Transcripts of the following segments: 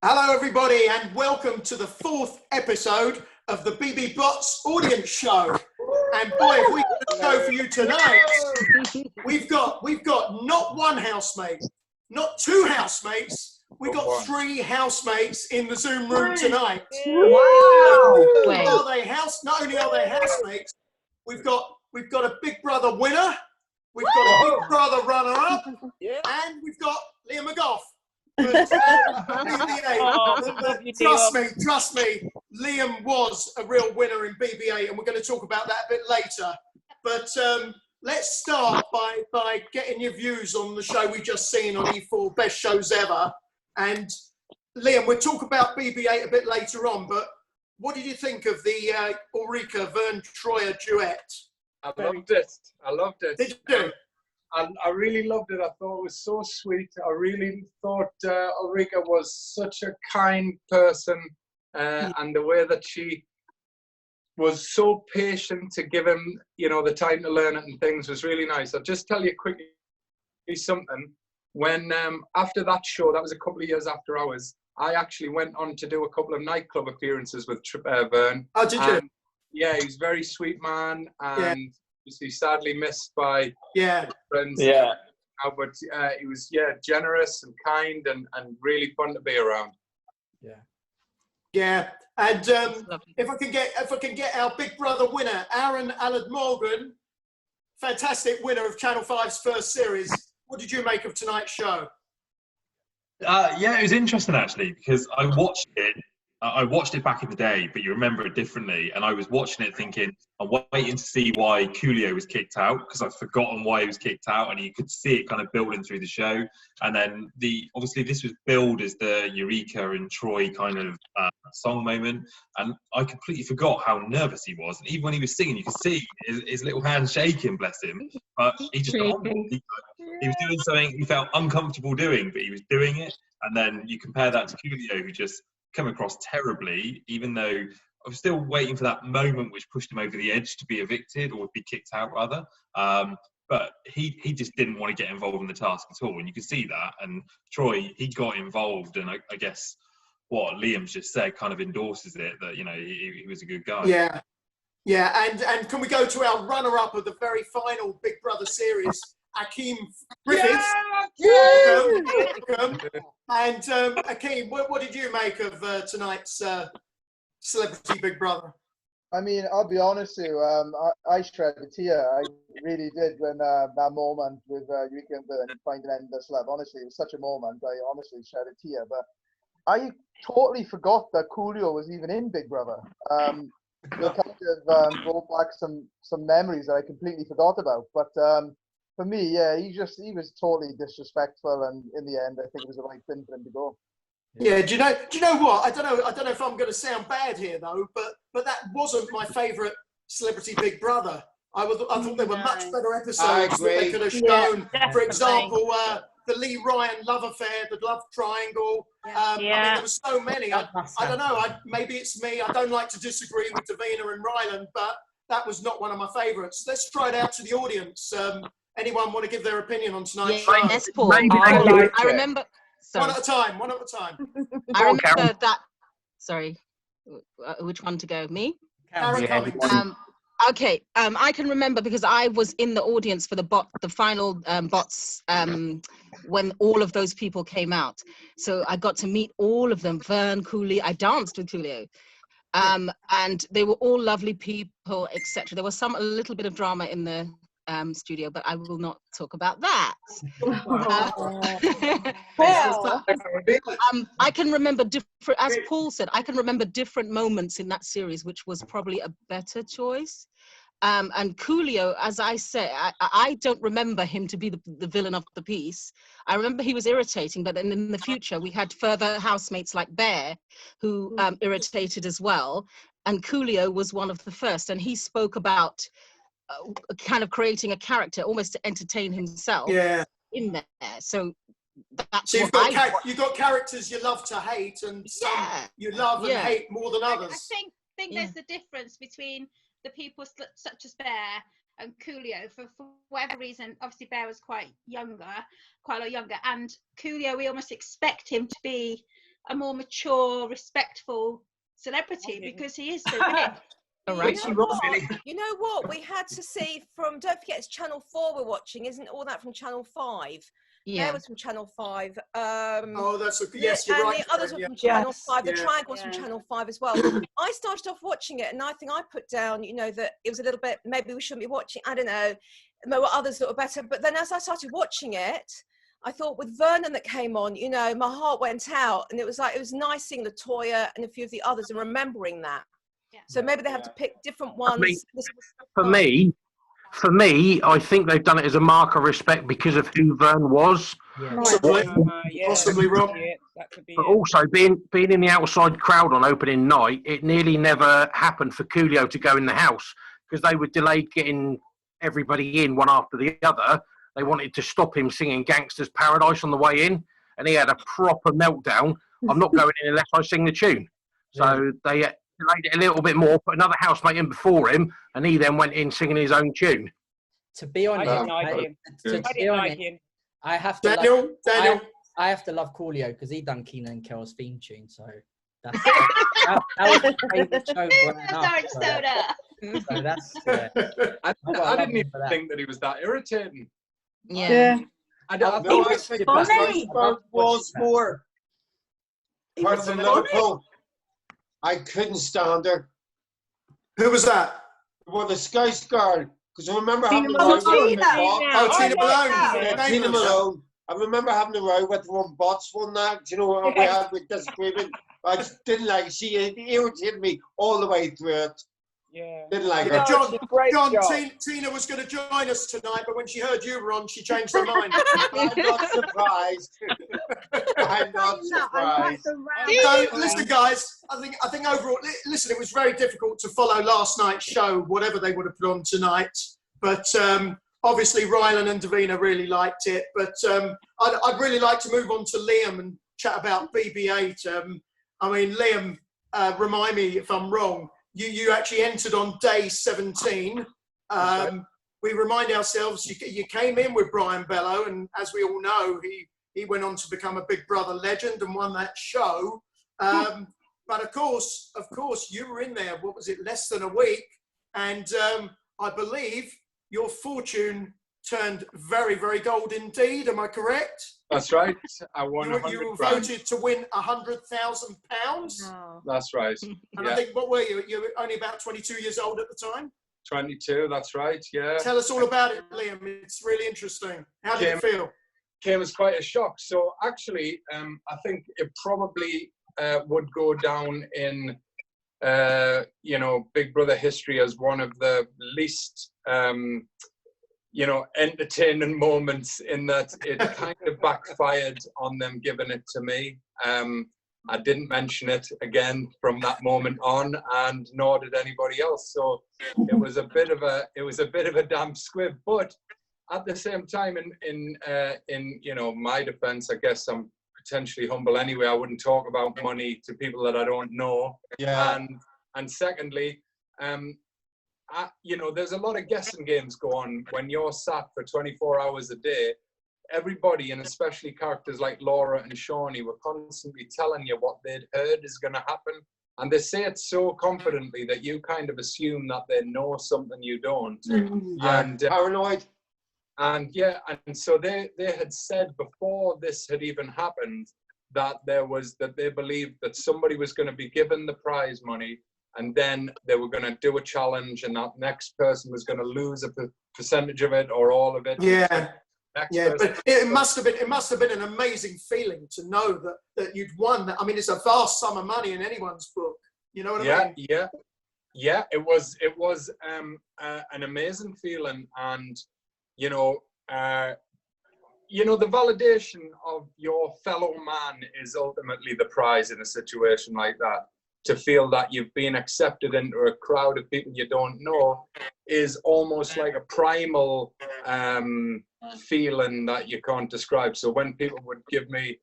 Hello everybody and welcome to the 4th episode of the BBBOTS audience show. And boy, if we got a show for you tonight, we've got not one housemate, not two housemates, we've got 3 housemates in the Zoom room tonight. Wow! Not only are they housemates, we've got a Big Brother winner, we've got a Big Brother runner-up, and we've got Mcgough. But, trust me, Liam was a real winner in BB8, and we're going to talk about that a bit later. But let's start by getting your views on the show we just seen on E4, best shows ever. And Liam, we'll talk about BB8 a bit later on, but what did you think of the Ulrika Vern Troyer duet? I loved it. Did you? I really loved it. I thought it was so sweet. I really thought Ulrika was such a kind person, and the way that she was so patient to give him, the time to learn it and things was really nice. I'll just tell you quickly something. When after that show, that was a couple of years after ours, I actually went on to do a couple of nightclub appearances with Vern. Oh, did you? Yeah, he's a very sweet man, and he's sadly missed by friends. Yeah. But he was generous and kind and really fun to be around. Yeah. And if I can get our Big Brother winner, Aaron ALLARD-MORGAN, fantastic winner of Channel 5's first series. What did you make of tonight's show? Yeah, it was interesting actually, because I watched it back in the day, but you remember it differently. And I was watching it thinking, I'm waiting to see why Coolio was kicked out, because I've forgotten why he was kicked out, and you could see it kind of building through the show. And then obviously this was billed as the Eureka and Troy kind of song moment, and I completely forgot how nervous he was. And even when he was singing, you could see his little hands shaking, bless him. But he just got on. He was doing something he felt uncomfortable doing, but he was doing it. And then you compare that to Coolio, who just come across terribly, even though I was still waiting for that moment which pushed him over the edge to be evicted or be kicked out rather. But he just didn't want to get involved in the task at all, and you could see that. And Troy, he got involved, and I guess what Liam's just said kind of endorses it, that he was a good guy. Yeah, and can we go to our runner-up of the very final Big Brother series, Akeem Griffiths? Welcome. And Akeem, what did you make of tonight's Celebrity Big Brother? I mean, I'll be honest with you, I shed a tear. I really did when that moment with Eureka and Vern finding endless love. Honestly, it was such a moment. I honestly shed a tear. But I totally forgot that Coolio was even in Big Brother. It kind of brought back some memories that I completely forgot about. But for me, he was totally disrespectful, and in the end, I think it was the right thing for him to go. Yeah, do you know what? I don't know if I'm going to sound bad here though, but that wasn't my favourite Celebrity Big Brother. I thought there were much better episodes that they could have shown. For example, the Lee Ryan love affair, the love triangle. I mean, there were so many. I don't know. Maybe it's me. I don't like to disagree with Davina and Ryland, but that was not one of my favourites. Let's try it out to the audience. Anyone want to give their opinion on tonight's show? Yes, Paul. I remember. Sorry. One at a time. I remember that. Sorry, which one to go? Me? Karen Cummings. Okay. I can remember because I was in the audience for the final BOTS when all of those people came out. So I got to meet all of them. Vern, Coolio. I danced with Coolio. And they were all lovely people, etc. There was a little bit of drama in the studio, but I will not talk about that. I can remember different, as Paul said, I can remember different moments in that series, which was probably a better choice. And Coolio, as I say, I don't remember him to be the villain of the piece. I remember he was irritating, but then in the future we had further housemates like Bear, who irritated as well. And Coolio was one of the first, and he spoke about kind of creating a character almost to entertain himself in there. So that's you've got characters you love to hate, and some you love and hate more than others. I think there's a difference between the people such as Bear and Coolio. For whatever reason, obviously Bear was quite a lot younger, and Coolio, we almost expect him to be a more mature, respectful celebrity because he is so big. You know what? We had to see from, don't forget, it's Channel 4 we're watching, isn't all that from Channel 5? Yeah. There was from Channel 5. Oh, that's yes, you're and right. the others were from Channel 5. The Triangle was from Channel 5 as well. I started off watching it, and I think I put down, you know, that it was a little bit, maybe we shouldn't be watching, I don't know, there were others that were better. But then as I started watching it, I thought with Vernon that came on, you know, my heart went out, and it was like, it was nice seeing LaToya and a few of the others and remembering that. So maybe they have to pick different ones. For me, I think they've done it as a mark of respect because of who Vern was. Possibly wrong. But also being in the outside crowd on opening night, it nearly never happened for Coolio to go in the house because they were delayed getting everybody in one after the other. They wanted to stop him singing Gangster's Paradise on the way in, and he had a proper meltdown. I'm not going in unless I sing the tune. So they delayed it a little bit more, put another housemate in before him, and he then went in singing his own tune. To be honest, I have to Daniel. I have to love Coolio because he done Keenan and Carol's theme tune, so that was my favourite show growing up. So that's I didn't even think that he was that irritating. I think was more. Person Liverpool. I couldn't stand her. Who was that? Well, the Scouse girl. Because I remember having Tina Malone. I remember having a row with one bots one night. You know what we had with disagreement. I just didn't like it. She irritated me all the way through it. Yeah. Didn't like her. John, Tina was going to join us tonight, but when she heard you were on, she changed her mind. I'm not surprised. I'm not surprised. So, listen, guys. I think overall, listen, it was very difficult to follow last night's show, whatever they would have put on tonight. But obviously, Rylan and Davina really liked it. But I'd really like to move on to Liam and chat about BB8. I mean, Liam, remind me if I'm wrong. You actually entered on day 17. We remind ourselves you came in with Brian Bello, and as we all know, he went on to become a Big Brother legend and won that show. But of course, you were in there. What was it? Less than a week, and I believe your fortune turned very, very gold indeed. Am I correct? That's right. I won. You were voted to win £100,000. Oh. That's right. And I think, what were you? You were only about 22 years old at the time? 22, that's right, yeah. Tell us all about it, Liam. It's really interesting. How did it feel? Came as quite a shock. So actually, I think it probably would go down in, you know, Big Brother history as one of the least, you know, entertaining moments in that it kind of backfired on them giving it to me. I didn't mention it again from that moment on, and nor did anybody else. So it was a bit of a damp squib. But at the same time, in you know, my defence, I guess I'm potentially humble anyway. I wouldn't talk about money to people that I don't know. Yeah. And secondly, you know, there's a lot of guessing games go on when you're sat for 24 hours a day. Everybody, and especially characters like Laura and Shawnee, were constantly telling you what they'd heard is going to happen. And they say it so confidently that you kind of assume that they know something you don't. Yeah, and paranoid. And yeah, and so they had said before this had even happened that they believed that somebody was going to be given the prize money, and then they were going to do a challenge, and that next person was going to lose a percentage of it or all of it. Yeah. Yeah, but it must have been an amazing feeling to know that you'd won that. I mean, it's a vast sum of money in anyone's book. You know what I mean? Yeah. It was an amazing feeling, and you know, the validation of your fellow man is ultimately the prize in a situation like that. To feel that you've been accepted into a crowd of people you don't know is almost like a primal feeling that you can't describe. So when people would give me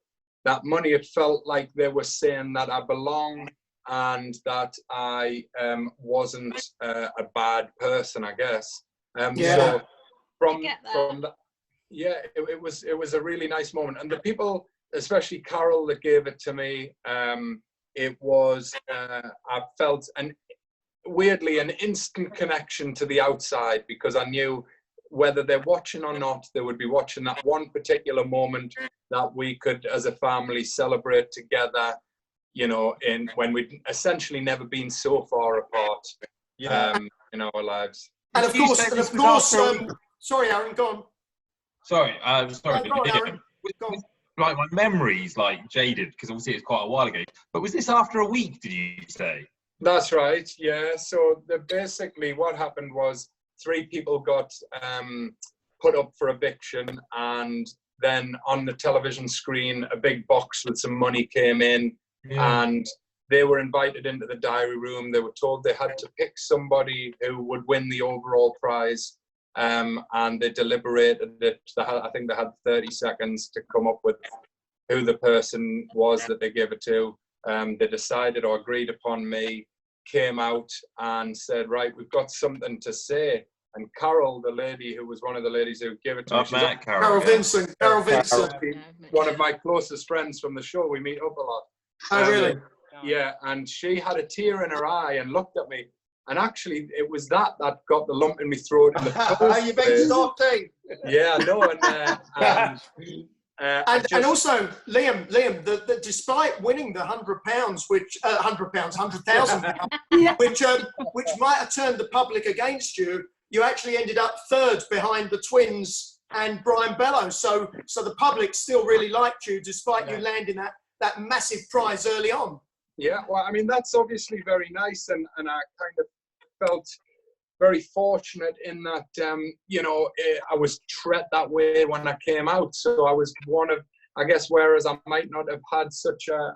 that money, it felt like they were saying that I belong and that I wasn't a bad person, I guess. So from that, yeah, it was a really nice moment. And the people especially Carol that gave it to me. It was, I felt weirdly an instant connection to the outside, because I knew whether they're watching or not, they would be watching that one particular moment that we could, as a family, celebrate together, you know, when we'd essentially never been so far apart in our lives. And of course, sorry, Aaron, go on. Sorry, sorry. Go on, Aaron. Go on. Like, my memory's like jaded, because obviously it's quite a while ago. But was this after a week, did you say? That's right, yeah. So basically what happened was 3 people got put up for eviction, and then on the television screen, a big box with some money came in, and they were invited into the diary room. They were told they had to pick somebody who would win the overall prize. And they deliberated it. I think they had 30 seconds to come up with who the person was that they gave it to. They decided or agreed upon me, came out and said, right, we've got something to say. And Carol, the lady who was one of the ladies who gave it to me, Carol Vincent. One of my closest friends from the show. We meet up a lot. Oh, really? Yeah, and she had a tear in her eye and looked at me. And actually, it was that got the lump in my throat. You big softy. Yeah, I know. And also, Liam, despite winning the £100, which £100,000, which might have turned the public against you, you actually ended up 3rd behind the twins and Brian Bellows. So the public still really liked you, despite you landing that massive prize early on. Yeah, well, I mean, that's obviously very nice, and I kind of felt very fortunate in that, you know, I was treated that way when I came out. So I was one of, I guess, whereas I might not have had such a,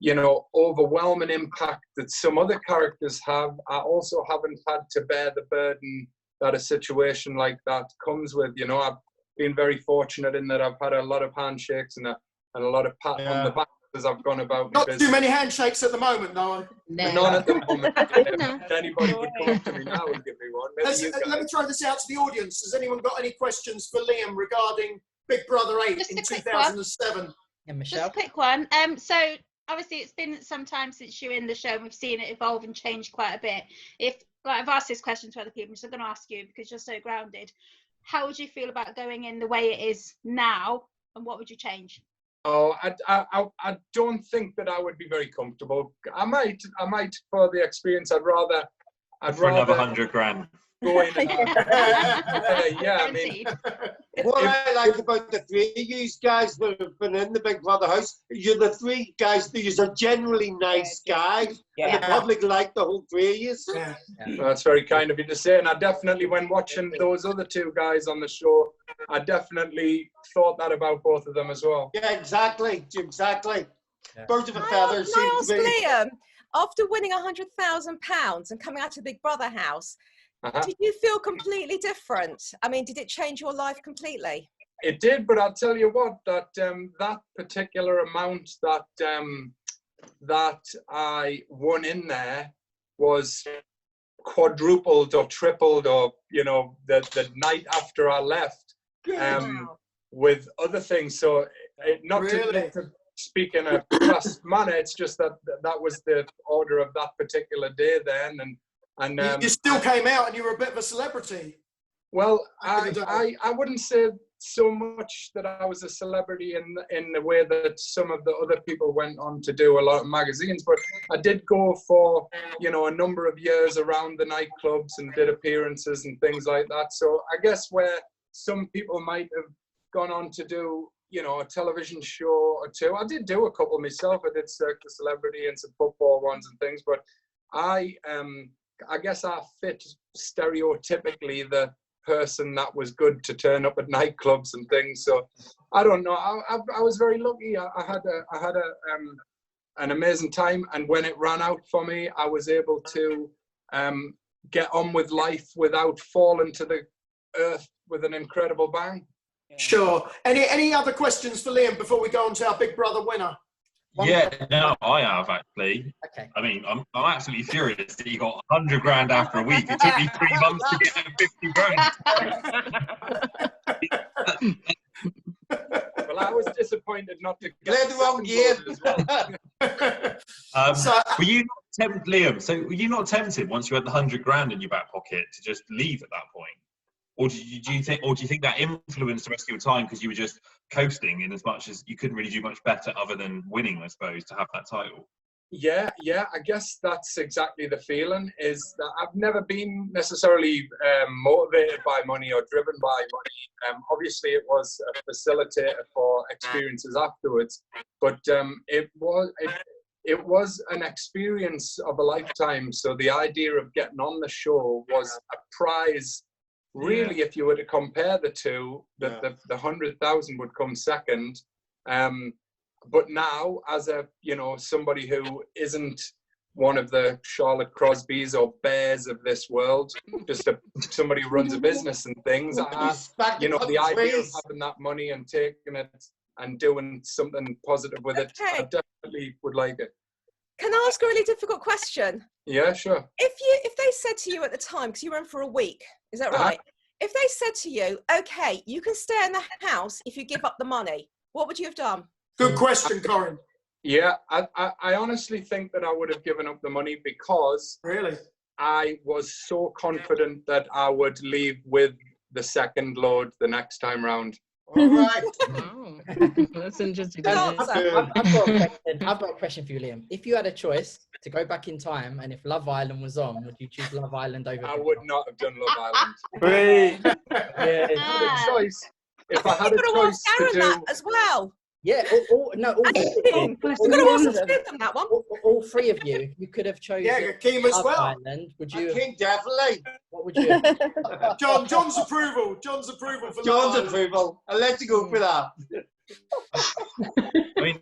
you know, overwhelming impact that some other characters have, I also haven't had to bear the burden that a situation like that comes with. You know, I've been very fortunate in that I've had a lot of handshakes and a lot of pat on the back as I've gone about. Not too many handshakes at the moment, though. No. None at the moment. If anybody would come up to me now and give me one. Let me throw this out to the audience. Has anyone got any questions for Liam regarding Big Brother 8 in 2007? Yeah, Michelle. Just a quick one. So obviously it's been some time since you're in the show, and we've seen it evolve and change quite a bit. I've asked this question to other people, so I'm going to ask you because you're so grounded. How would you feel about going in the way it is now, and what would you change? Oh, I don't think that I would be very comfortable. I might for the experience. I'd rather another $100,000. Go in and I mean, what I like about the 3 of you guys that have been in the Big Brother house, you're the 3 guys that are generally nice guys, and the public like the whole 3 of you. Yeah. Well, that's very kind of you to say, and I definitely, when watching those other 2 guys on the show, I definitely thought that about both of them as well. Yeah, exactly. Yeah. Birds of a feather. Can I ask Liam, after winning £100,000 and coming out to the Big Brother house, did you feel completely different? I mean, did it change your life completely? It did, but I'll tell you what, that that particular amount that I won in there was quadrupled or tripled, or, you know, the night after I left, with other things. So not to speak in a crass manner, it's just that was the order of that particular day then. And you still came out and you were a bit of a celebrity. Well, I wouldn't say so much that I was a celebrity in the way that some of the other people went on to do a lot of magazines, but I did go for, you know, a number of years around the nightclubs and did appearances and things like that. So I guess where some people might have gone on to do, you know, a television show or 2, I did do a couple myself. I did Cirque the Celebrity and some football ones and things, but I guess I fit stereotypically the person that was good to turn up at nightclubs and things. So I don't know. I was very lucky. I had an amazing time, and when it ran out for me, I was able to get on with life without falling to the earth with an incredible bang. Sure. Any other questions for Liam before we go on to our Big Brother winner? Yeah, no, I have actually. Okay. I mean, I'm absolutely furious that you got $100,000 after a week. It took me 3 months to get $50,000. Well, Well, I was disappointed not to play the wrong game as well. Were you not tempted, Liam? So were you not tempted once you had the $100,000 in your back pocket to just leave at that point, or do you think that influenced the rest of your time because you were just coasting in as much as you couldn't really do much better other than winning, I suppose, to have that title? Yeah, I guess that's exactly the feeling, is that I've never been necessarily motivated by money or driven by money. Obviously, it was a facilitator for experiences afterwards, but it was an experience of a lifetime. So the idea of getting on the show was a prize. Really, if you were to compare the two, the 100,000 would come second. But now, as somebody who isn't one of the Charlotte Crosbys or Bears of this world, just somebody who runs a business and things, the idea of having that money and taking it and doing something positive with it, I definitely would like it. Can I ask a really difficult question? Yeah, sure. If they said to you at the time, because you were in for a week, is that right? If they said to you, okay, you can stay in the house if you give up the money, what would you have done? Good question, Corin. Yeah, I honestly think that I would have given up the money because I was so confident that I would leave with the second load the next time round. All right. Oh, that's interesting. I've got a question for you, Liam. If you had a choice to go back in time, and if Love Island was on, would you choose Love Island over? I would not have done Love Island. Great. If I had a choice, if I had a choice to do that as well. Yeah, all three of you, you could have chosen. Yeah, Akeem as well. Island. Would you? Akeem, definitely. What would you? John's approval. John's approval for John's approval. I'll let you go for that. I mean,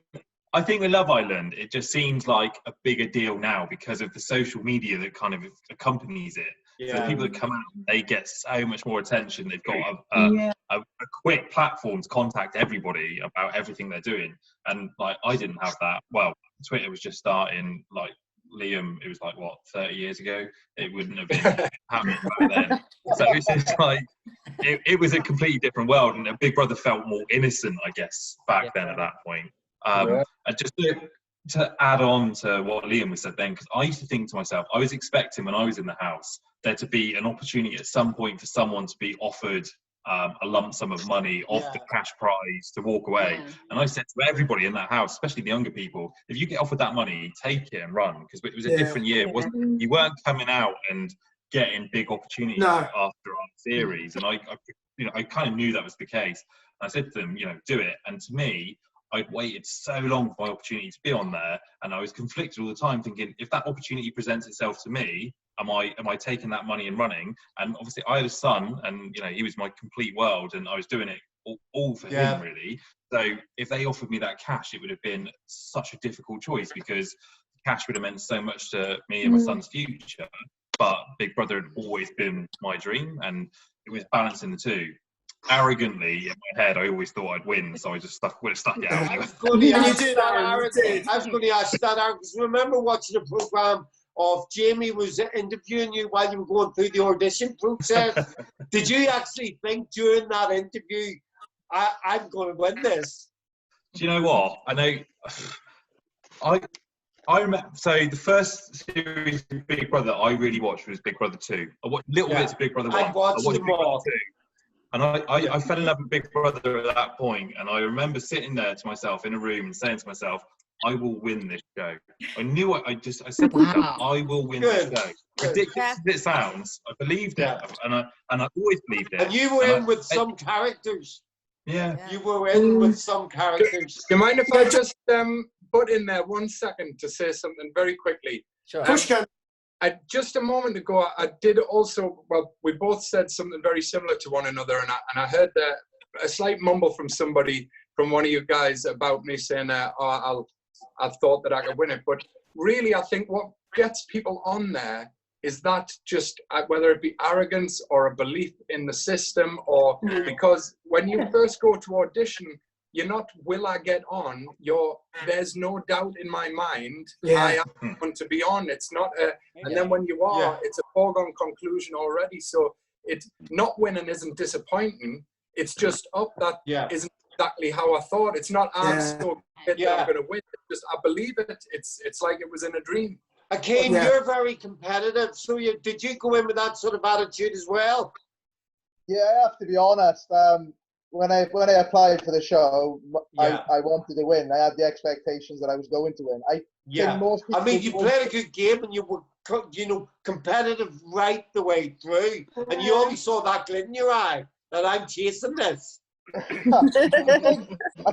I think with Love Island, it just seems like a bigger deal now because of the social media that kind of accompanies it. So the people that come out, they get so much more attention. They've got a quick platform to contact everybody about everything they're doing. And like, I didn't have that. Well, Twitter was just starting. Like Liam, it was like what, 30 years ago. It wouldn't have been happening back then. So it's just like it was a completely different world, and Big Brother felt more innocent, I guess, back then at that point. And just to add on to what Liam was said then, because I used to think to myself, I was expecting when I was in the house there to be an opportunity at some point for someone to be offered a lump sum of money off the cash prize to walk away. And I said to everybody in that house, especially the younger people, if you get offered that money, take it and run, because it was a different year. You weren't coming out and getting big opportunities after our series. And I kind of knew that was the case. And I said to them, do it. And to me, I'd waited so long for my opportunity to be on there, and I was conflicted all the time, thinking if that opportunity presents itself to me, am I taking that money and running? And obviously, I had a son, and he was my complete world, and I was doing it all for him, really. So if they offered me that cash, it would have been such a difficult choice because cash would have meant so much to me and my son's future. But Big Brother had always been my dream, and it was balancing the two. Arrogantly in my head, I always thought I'd win, so I just stuck it out. I was going to ask that out because remember watching a program of Jamie was interviewing you while you were going through the audition process. Did you actually think during that interview, I'm going to win this? Do you know what? I know. I remember. So the first series of Big Brother I really watched was Big Brother 2. I watched little bits of Big Brother 1. I watched them all. And I fell in love with Big Brother at that point, and I remember sitting there to myself in a room and saying to myself, I will win this show. I knew I said to myself, I will win this show. Ridiculous as it sounds, I believed it, and I always believed it. And you were in with some characters. Yeah. You were in with some characters. Do you mind if I just put in there 1 second to say something very quickly? Sure. Just a moment ago, I did also, we both said something very similar to one another, and I heard a slight mumble from somebody, from one of you guys, about me saying, I thought that I could win it. But really, I think what gets people on there is that just, whether it be arrogance or a belief in the system, or because when you first go to audition, you're not, will I get on? There's no doubt in my mind, I am going to be on. It's not and then when you are, it's a foregone conclusion already. So it's not winning isn't disappointing. It's just that isn't exactly how I thought. It's not I'm so good that I'm going to win. It's just I believe it. It's like it was in a dream. Akeem, you're very competitive. So did you go in with that sort of attitude as well? Yeah, I have to be honest. When I applied for the show, I wanted to win. I had the expectations that I was going to win. I mean, you played a good game and you were, competitive right the way through. And you always saw that glint in your eye that I'm chasing this. I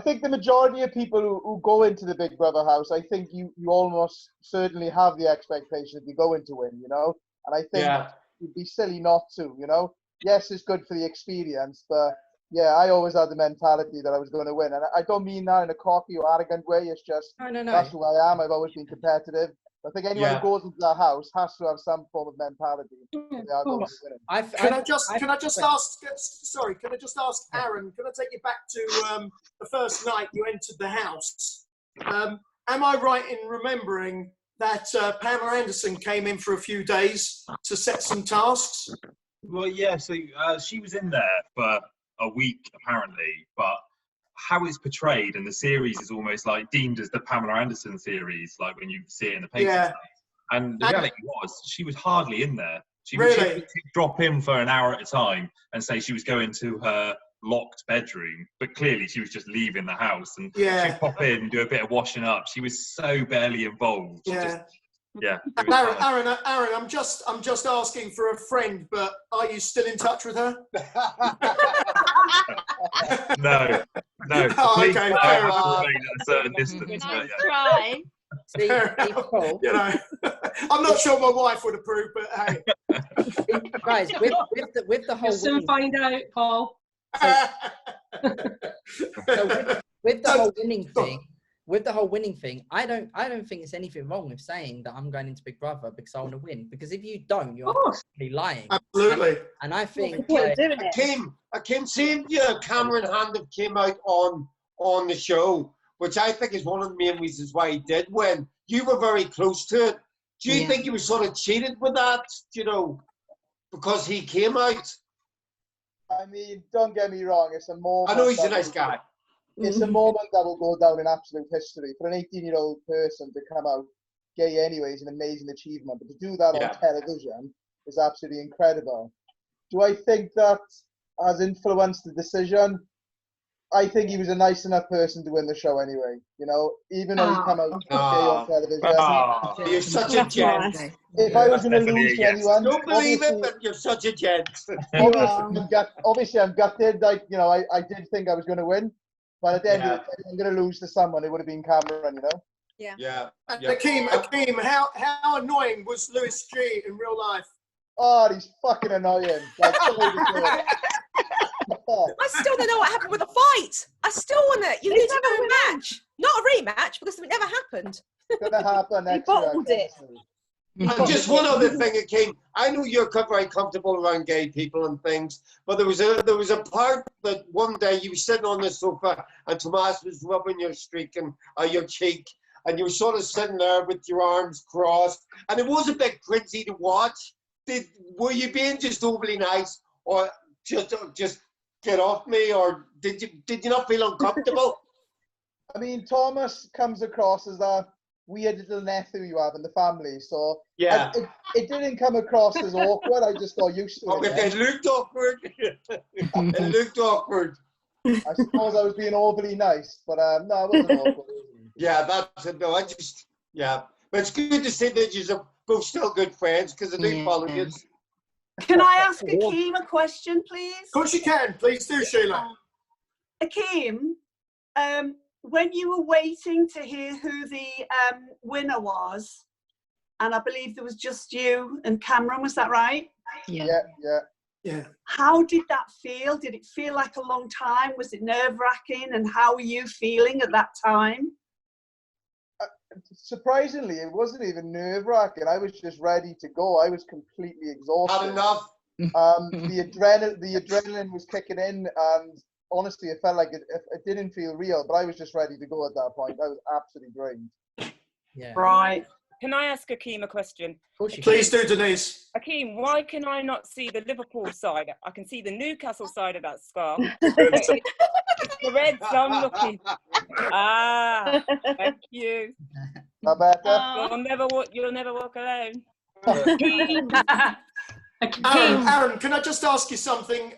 think the majority of people who go into the Big Brother house, I think you almost certainly have the expectation that you're going to win, And I think you'd be silly not to, Yes, it's good for the experience, but yeah, I always had the mentality that I was going to win. And I don't mean that in a cocky or arrogant way. It's just that's who I am. I've always been competitive. I think anyone who goes into that house has to have some form of mentality. Can I just ask Aaron, can I take you back to the first night you entered the house? Am I right in remembering that Pamela Anderson came in for a few days to set some tasks? Well, yeah, so she was in there for a week, apparently, but how it's portrayed in the series is almost like deemed as the Pamela Anderson series, like when you see it in the papers. Yeah. And the reality was, she was hardly in there. She would drop in for an hour at a time and say she was going to her locked bedroom, but clearly she was just leaving the house, and she'd pop in and do a bit of washing up. She was so barely involved. Aaron, I'm just asking for a friend, but are you still in touch with her? No. Oh, okay, fair enough. At a certain distance. Try. I'm not sure my wife would approve, but hey. Guys, with the whole you'll soon find out, Paul. So with the whole winning thing. With the whole winning thing, I don't think there's anything wrong with saying that I'm going into Big Brother because I want to win. Because if you don't, you're actually lying. Absolutely. And I think Akeem, seeing your camera in hand that came out on the show, which I think is one of the main reasons why he did win. You were very close to it. Do you think you were sort of cheated with that? Because he came out. I mean, don't get me wrong. It's a moment. I know he's a nice guy. It's a moment that will go down in absolute history. For an 18-year-old person to come out gay anyway is an amazing achievement. But to do that on television is absolutely incredible. Do I think that has influenced the decision? I think he was a nice enough person to win the show anyway. Even though he come out gay on television. You're such a gent. If I was going to lose to anyone, don't believe it, but you're such a gent. Obviously, I'm gutted. I did think I was going to win. But at the end of the day, I'm going to lose to someone. It would have been Cameron, Yeah. And Akeem, how annoying was Louis G in real life? Oh, he's fucking annoying. I still don't know what happened with the fight. I still want it. You need to have a match, not a rematch, because it never happened. It's going to happen next year. And just one other thing, Akeem. I know you're very comfortable around gay people and things, but there was a part that one day you were sitting on the sofa and Tomas was rubbing your streak and your cheek, and you were sort of sitting there with your arms crossed, and it was a bit cringy to watch. Were you being just overly nice, or just get off me, or did you not feel uncomfortable? I mean, Thomas comes across as that weird little nephew you have in the family, so it didn't come across as awkward. I just got used to it. It looked awkward. It looked awkward. I suppose I was being overly nice, but no, it wasn't awkward. Yeah, that's it. No, but it's good to see that you're both still good friends, because I do follow you. Can I ask Akeem a question, please? Of course you can. Please do, Sheila. Akeem, when you were waiting to hear who the winner was, and I believe there was just you and Cameron, was that right? Yeah. How did that feel? Did it feel like a long time? Was it nerve-wracking? And how were you feeling at that time? Surprisingly, it wasn't even nerve-wracking. I was just ready to go. I was completely exhausted. Had enough. The adrenaline was kicking in, and honestly, it felt like it didn't feel real, but I was just ready to go at that point. I was absolutely drained. Yeah. Right. Can I ask Akeem a question? Please do, Denise. Akeem, why can I not see the Liverpool side? I can see the Newcastle side of that scarf. The Reds, I'm looking. Ah, thank you. You'll never walk alone. Aaron, can I just ask you something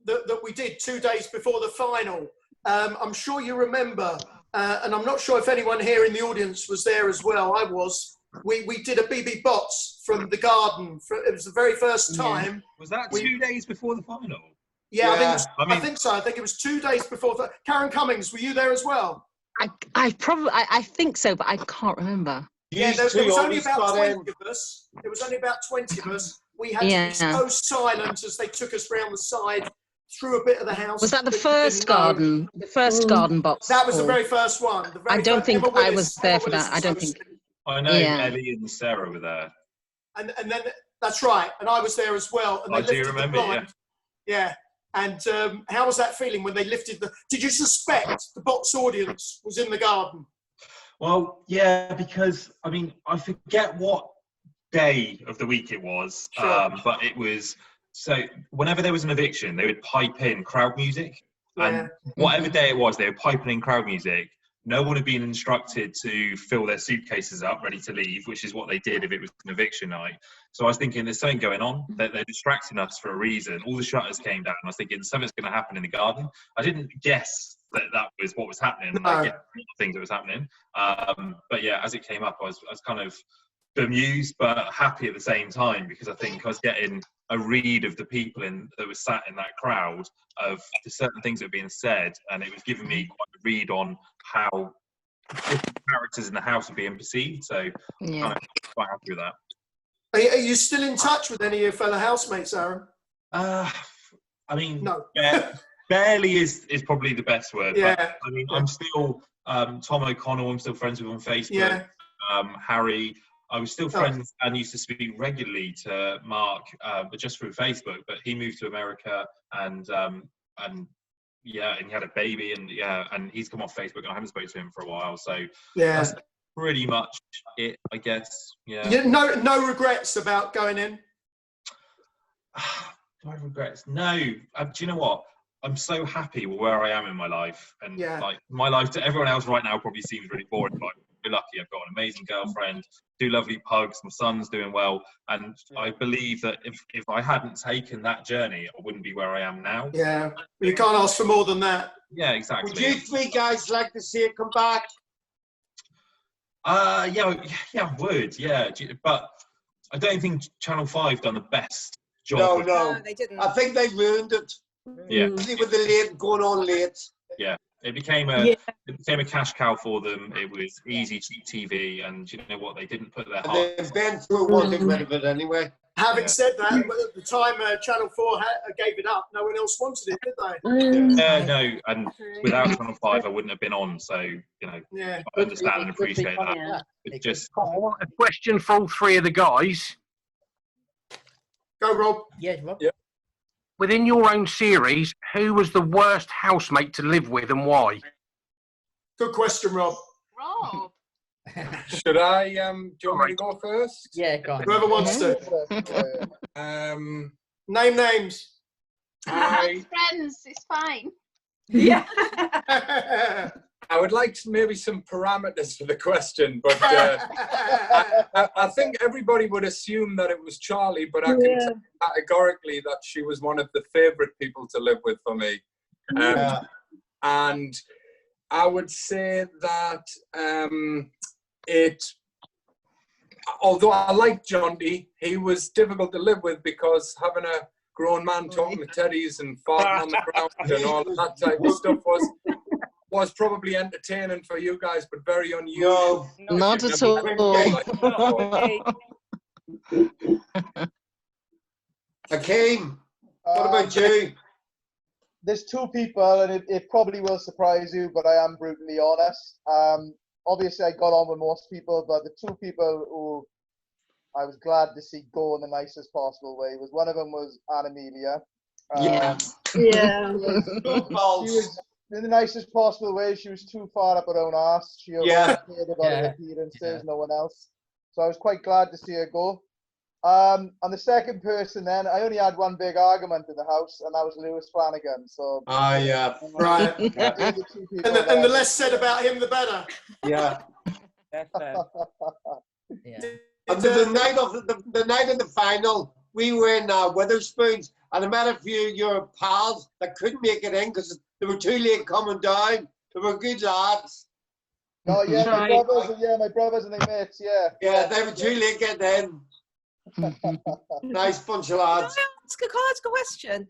that we did 2 days before the final? I'm sure you remember, and I'm not sure if anyone here in the audience was there as well. I was. We did a BBBOTS from the garden. It was the very first time. Yeah. Was that 2 days before the final? Yeah, I think so. I think it was 2 days before. Karen Cummings, were you there as well? I think so, but I can't remember. Yeah, there was only about 20 of us. It was only about 20 of us. We had to be so silent as they took us round the side through a bit of the house. Was that the first garden? The first garden box? That was the very first one. I don't think I was there for that. I don't think. I know Ellie and Sarah were there. And then that's right. And I was there as well. And I do remember. Yeah. And how was that feeling when they lifted the? Did you suspect the box audience was in the garden? Well, yeah, because I mean, I forget what day of the week it was, but it was so whenever there was an eviction, they would pipe in crowd music, and whatever day it was, they were piping in crowd music. No one had been instructed to fill their suitcases up, ready to leave, which is what they did if it was an eviction night. So I was thinking, there's something going on. They're distracting us for a reason. All the shutters came down. I was thinking, something's going to happen in the garden. I didn't guess that was what was happening. No. I guessed things that was happening. But yeah, as it came up, I was kind of bemused but happy at the same time, because I think I was getting a read of the people that were sat in that crowd, of the certain things that were being said, and it was giving me quite a read on how different characters in the house are being perceived. So I'm kind of quite happy with that. Are you still in touch with any of your fellow housemates, Aaron? I mean, no. Barely is probably the best word. Yeah. But, I mean, I'm still Tom O'Connell. I'm still friends with on Facebook. Yeah. Harry. I was still friends and used to speak regularly to Mark, but just through Facebook. But he moved to America, and he had a baby, and he's come off Facebook, and I haven't spoken to him for a while. So that's pretty much it, I guess. Yeah. No regrets about going in. No regrets. No. Do you know what? I'm so happy with where I am in my life, and like my life to everyone else right now probably seems really boring. But I'm really lucky. I've got an amazing girlfriend, 2 lovely pugs, my son's doing well, and I believe that if I hadn't taken that journey, I wouldn't be where I am now. Yeah, you can't ask for more than that. Yeah, exactly. Would you 3 guys like to see it come back? Yeah, I would. Yeah, but I don't think Channel 5 done the best job. No, they didn't. I think they ruined it. Yeah. With the late going on late. Yeah. It became a cash cow for them. It was easy, cheap TV, and you know what? They didn't put their heart. They've been through one thing rid of it anyway. Having said that, at the time Channel 4 gave it up, no one else wanted it, did they? No, and without Channel 5, I wouldn't have been on. So I understand and appreciate that. It's just a question for all 3 of the guys. Go, Rob. Yeah, Rob. Yeah. Within your own series, who was the worst housemate to live with, and why? Good question, Rob. Rob. Should I? Do you want me to go first? Yeah, go on. Whoever wants to. Name names. Friends, it's fine. Yeah. I would like maybe some parameters for the question, but I think everybody would assume that it was Charlie, but I can tell categorically that she was one of the favourite people to live with for me. And I would say that although I liked John D, he was difficult to live with, because having a grown man talking to teddies and farting on the ground and all that type of stuff was probably entertaining for you guys, but very unusual. No, not at all. Akeem, what about you? There's 2 people, and it probably will surprise you, but I am brutally honest. Obviously, I got on with most people, but the 2 people who I was glad to see go in the nicest possible way was, one of them was Anna Amelia. She was in the nicest possible way. She was too far up her own arse. She only cared about her appearances, no one else. So I was quite glad to see her go. And the second person, then I only had one big argument in the house, and that was Lewis Flanagan. So. Yeah. Right. And the less said about him, the better. Yeah. Yeah. And the night of the night of the final, we were in Witherspoons, and I met a few of your pals that couldn't make it in because they were too late coming down. They were good lads. Oh yeah, my brothers and their mates, yeah. Yeah, they were too late getting in. Nice bunch of lads. Can I ask a question?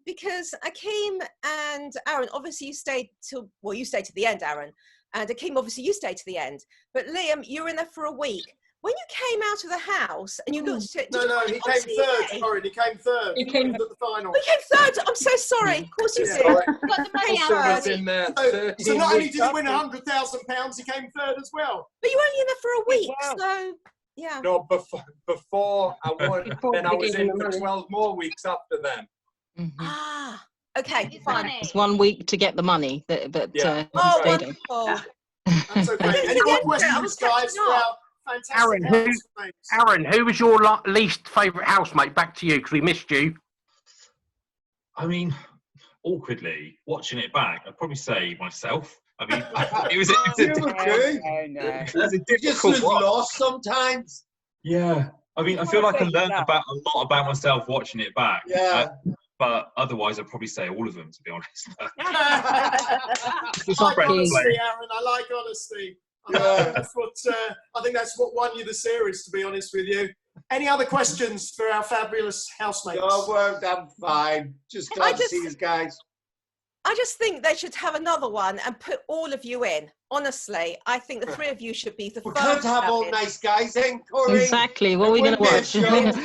Because Akeem and Aaron, obviously you stayed to the end, Aaron. And Akeem, obviously you stayed to the end. But Liam, you were in there for a week. When you came out of the house and you looked at it, he came third. Sorry, he came third. He came at the final. He came third. I'm so sorry. Of course you did. Got the money out. So not only did he win £100,000, he came third as well. But you were only in there for a week, so yeah. No, before I won, then I was in for 12 more weeks after them. Ah, okay, fine. It's 1 week to get the money that he stayed in. Wonderful. That's okay. Any more questions, guys? Aaron, who was your least favourite housemate? Back to you, because we missed you. I mean, awkwardly, watching it back, I'd probably say myself. I mean, it was a difficult one. Lost sometimes. Yeah. I mean, I feel like I learned a lot about myself watching it back. Yeah. But otherwise, I'd probably say all of them, to be honest. I like honesty, Aaron. I like honesty. I think that's what won you the series, to be honest with you. Any other questions for our fabulous housemates? No, I'm fine. Just glad to see you guys. I just think they should have another one and put all of you in. Honestly, I think the three of you should be the first. We can't have all nice guys in, Corey. Exactly. What are we going to watch? That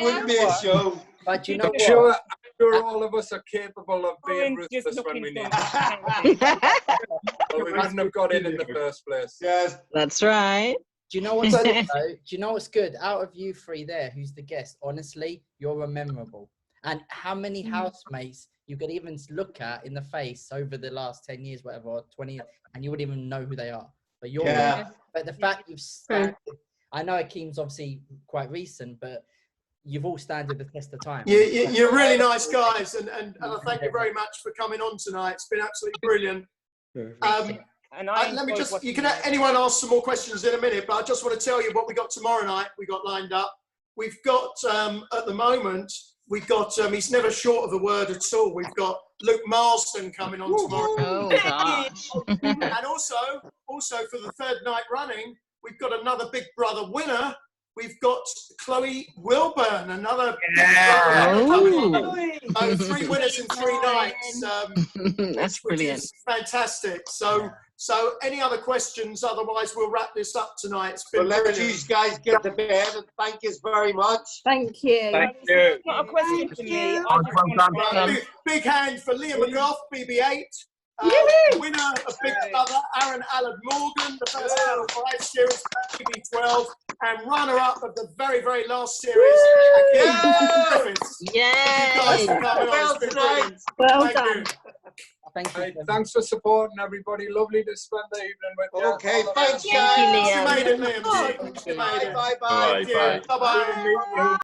wouldn't be a show. But you know I'm sure all of us are capable of being ruthless when we need it. But we wouldn't have got in the first place. Yes. That's right. Do you know what's good, though? Do you know what's good? Out of you three there, who's the guest? Honestly, you're memorable. And how many housemates you could even look at in the face over the last 10 years, whatever, or 20 years, and you wouldn't even know who they are. But you're but the fact you've started, I know Akeem's obviously quite recent, but you've all standed the test of time. You're really nice guys, and I thank you very much for coming on tonight. It's been absolutely brilliant. Let me just, anyone ask some more questions in a minute, but I just want to tell you what we got tomorrow night. We got lined up. We've got, at the moment, we've got, he's never short of a word at all. We've got Luke Marsden coming on tomorrow. Oh, gosh. And also for the third night running, we've got another Big Brother winner. We've got Chloe Wilburn, another Big Brother. 3 winners in 3 nights. That's brilliant. Fantastic. So any other questions? Otherwise, we'll wrap this up tonight. It's been let you guys get to bed, and thank you very much. Thank you. Thank you. Got a question for me. Big hand for Liam Mcgough, BB8. Winner of Big Brother, Aaron ALLARD-MORGAN, the first Channel 5 series, BB12, and runner-up of the very, very last series, Akeem Griffiths. Yay! Well done. Thank you. Thanks for supporting everybody. Lovely to spend the evening with you. Okay, thanks, guys. You made it, Liam. Bye. Bye-bye.